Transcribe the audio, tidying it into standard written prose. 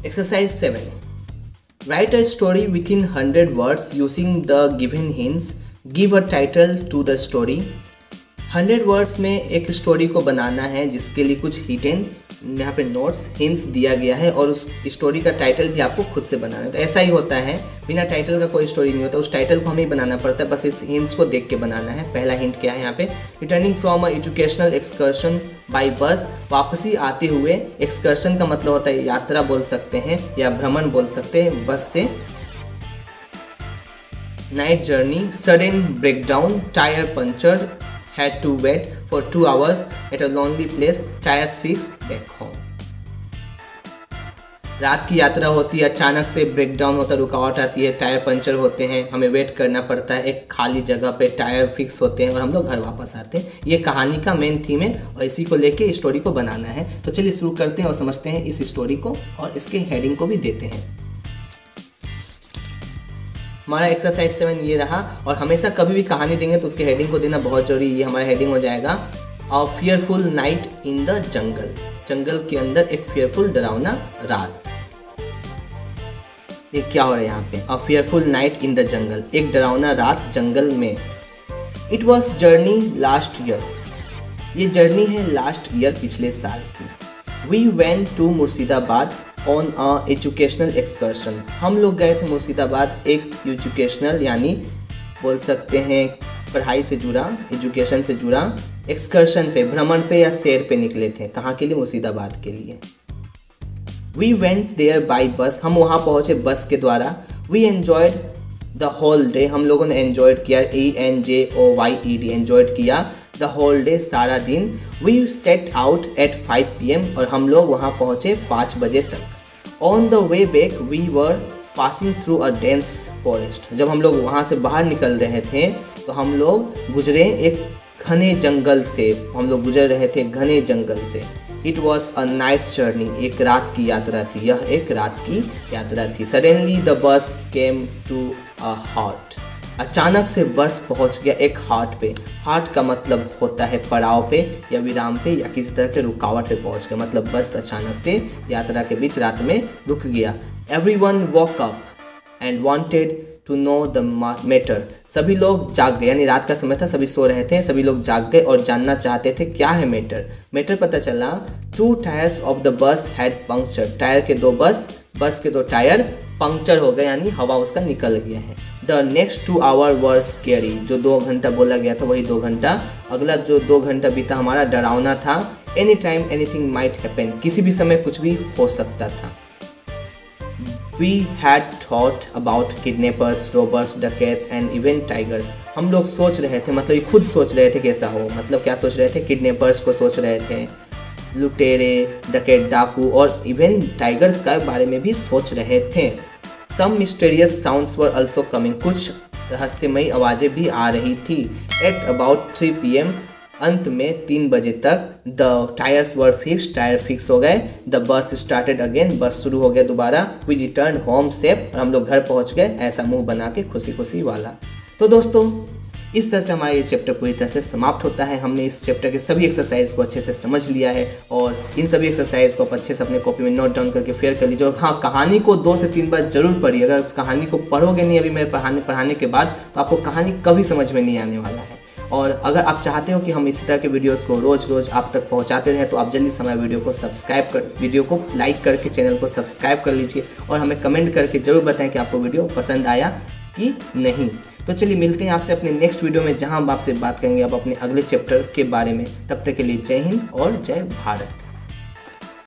Exercise 7. Write a story within 100 words using the given hints. Give a title to the story. 100 words में एक story को बनाना है जिसके लिए कुछ हिडन यहाँ पे नोट्स हिंट्स दिया गया है और उस स्टोरी का टाइटल भी आपको खुद से बनाना है। तो ऐसा ही होता है, बिना टाइटल का कोई स्टोरी नहीं होता, उस टाइटल को हमें ही बनाना पड़ता है, बस इस हिंट्स को देख के बनाना है। पहला हिंट क्या है यहाँ पे, returning from a educational excursion by bus, वापसी आते हुए। एक्सकर्शन का मतलब होता है यात्रा बोल सकते हैं या भ्रमण बोल सकते हैं बस से। Night journey, sudden breakdown, tyre punctured, had to wait for 2 hours at a lonely place, tires fixed, back home। रात की यात्रा होती है, अचानक से ब्रेकडाउन होता है, रुकावट आती है, टायर पंचर होते हैं, हमें वेट करना पड़ता है एक खाली जगह पे, टायर फिक्स होते हैं और हम लोग घर वापस आते हैं। ये कहानी का मेन थीम है और इसी को लेके स्टोरी को बनाना है। तो चलिए शुरू करते हैं और समझते हैं इस स्टोरी को और इसके हेडिंग को भी देते हैं। हमारा एक्सरसाइज 7 ये रहा और हमेशा कभी भी कहानी देंगे तो उसके हेडिंग को देना बहुत जरूरी। ये हमारा हेडिंग हो जाएगा a fearful night in the jungle. जंगल के अंदर एक फियरफुल डरावना रात। ये क्या हो रहा है यहाँ पे, a fearful night in the jungle, एक डरावना रात जंगल में। It was journey last year, ये जर्नी है लास्ट ईयर पिछले साल की। We went to Murshidabad on a educational excursion, हम लोग गए थे मुर्शिदाबाद एक एजुकेशनल यानी बोल सकते हैं पढ़ाई से जुड़ा, एजुकेशन से जुड़ा एक्सकर्शन पे, भ्रमण पे या सैर पे निकले थे। कहाँ के लिए, मुर्शिदाबाद के लिए। We went there by bus, हम वहाँ पहुँचे बस के द्वारा। We enjoyed the whole day, हम लोगों ने एन्जॉयड किया, ENJOYED, एन्जॉयड किया द होल डे, सारा दिन। We set out at 5 PM और हम लोग वहाँ पहुँचे 5 बजे तक। On the way back we were passing through a dense forest, जब हम लोग वहाँ से बाहर निकल रहे थे तो हम लोग गुजरे एक घने जंगल से, हम लोग गुजर रहे थे घने जंगल से। It was a night journey, एक रात की यात्रा थी, यह एक रात की यात्रा थी। Suddenly the bus came to a halt, अचानक से बस पहुंच गया एक हाट पे। हाट का मतलब होता है पड़ाव पे या विराम पे या किसी तरह के रुकावट पे पहुंच गया, मतलब बस अचानक से यात्रा के बीच रात में रुक गया। Everyone woke up and wanted to know the matter, सभी लोग जाग गए, यानी रात का समय था, सभी सो रहे थे, सभी लोग जाग गए और जानना चाहते थे क्या है मैटर। मैटर पता चला, 2 tyres of the bus had puncture, tyre के 2 बस के 2 टायर पंक्चर हो गए, यानी हवा उसका निकल गया है। The next 2 hour were scary, जो 2 घंटा बोला गया था वही 2 घंटा, अगला जो 2 घंटा बीता हमारा डरावना था। Any time anything might happen, किसी भी समय कुछ भी हो सकता था। We had thought about kidnappers, robbers, dacoits and even tigers, हम लोग सोच रहे थे, मतलब खुद सोच रहे थे कैसा हो, मतलब क्या सोच रहे थे, किडनैपर्स को सोच रहे थे, लुटेरे, डकैत, डाकू और इवन टाइगर के बारे में भी सोच रहे थे। Some mysterious sounds were also coming, कुछ रहस्यमयी आवाज़ें भी आ रही थी। एट अबाउट 3 PM, अंत में 3 बजे तक, the tyres were fix, tyre fix हो गए। द बस स्टार्टेड अगेन, बस शुरू हो गया दोबारा। वी रिटर्न होम सेफ, और हम लोग घर पहुंच गए ऐसा मुंह बना के, खुशी खुशी वाला। तो दोस्तों इस तरह से हमारा ये चैप्टर पूरी तरह से समाप्त होता है। हमने इस चैप्टर के सभी एक्सरसाइज को अच्छे से समझ लिया है और इन सभी एक्सरसाइज को आप अच्छे से अपने कॉपी में नोट डाउन करके फेयर कर लीजिए। और हाँ, कहानी को 2 से 3 बार जरूर पढ़िए। अगर कहानी को पढ़ोगे नहीं अभी मेरे पढ़ाने के बाद तो आपको कहानी कभी समझ में नहीं आने वाला है। और अगर आप चाहते हो कि हम इसी तरह के वीडियोस को रोज़ आप तक पहुंचाते रहें तो आप जल्दी से हमारे वीडियो को लाइक करके चैनल को सब्सक्राइब कर लीजिए और हमें कमेंट करके ज़रूर बताएं कि आपको वीडियो पसंद आया कि नहीं। तो चलिए मिलते हैं आपसे अपने नेक्स्ट वीडियो में, जहां हम आपसे बात करेंगे अब अपने अगले चैप्टर के बारे में। तब तक के लिए जय हिंद और जय भारत।